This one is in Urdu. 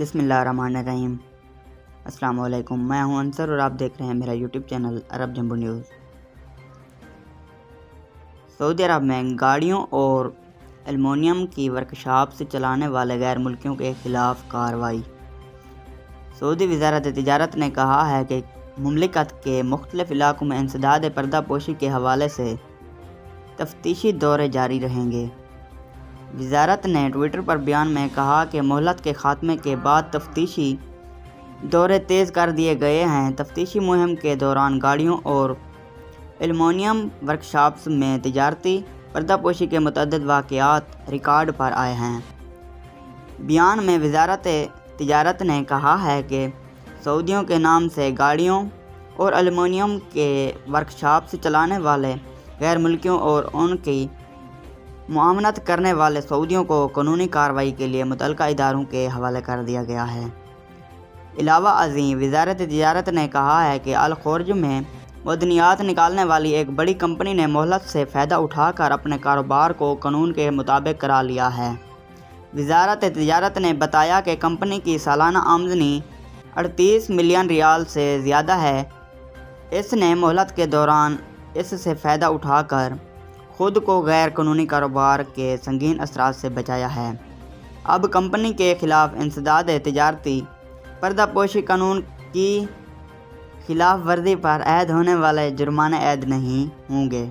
بسم اللہ الرحمن الرحیم۔ السلام علیکم، میں ہوں انصر اور آپ دیکھ رہے ہیں میرا یوٹیوب چینل عرب جمبو نیوز۔ سعودی عرب میں گاڑیوں اور ایلومینیم کی ورکشاپ سے چلانے والے غیر ملکیوں کے خلاف کارروائی۔ سعودی وزارت تجارت نے کہا ہے کہ مملکت کے مختلف علاقوں میں انسداد پردہ پوشی کے حوالے سے تفتیشی دورے جاری رہیں گے۔ وزارت نے ٹویٹر پر بیان میں کہا کہ مہلت کے خاتمے کے بعد تفتیشی دورے تیز کر دیے گئے ہیں۔ تفتیشی مہم کے دوران گاڑیوں اور ایلومینیم ورکشاپس میں تجارتی پردہ پوشی کے متعدد واقعات ریکارڈ پر آئے ہیں۔ بیان میں وزارت تجارت نے کہا ہے کہ سعودیوں کے نام سے گاڑیوں اور ایلومینیم کے ورکشاپس چلانے والے غیر ملکیوں اور ان کی معاونت کرنے والے سعودیوں کو قانونی کارروائی کے لیے متعلقہ اداروں کے حوالے کر دیا گیا ہے۔ علاوہ ازیں وزارت تجارت نے کہا ہے کہ الخرج میں معدنیات نکالنے والی ایک بڑی کمپنی نے مہلت سے فائدہ اٹھا کر اپنے کاروبار کو قانون کے مطابق کرا لیا ہے۔ وزارت تجارت نے بتایا کہ کمپنی کی سالانہ آمدنی 38 ملین ریال سے زیادہ ہے۔ اس نے مہلت کے دوران اس سے فائدہ اٹھا کر خود کو غیر قانونی کاروبار کے سنگین اثرات سے بچایا ہے۔ اب کمپنی کے خلاف انسداد تجارتی پردہ پوشی قانون کی خلاف ورزی پر عائد ہونے والے جرمانے عائد نہیں ہوں گے۔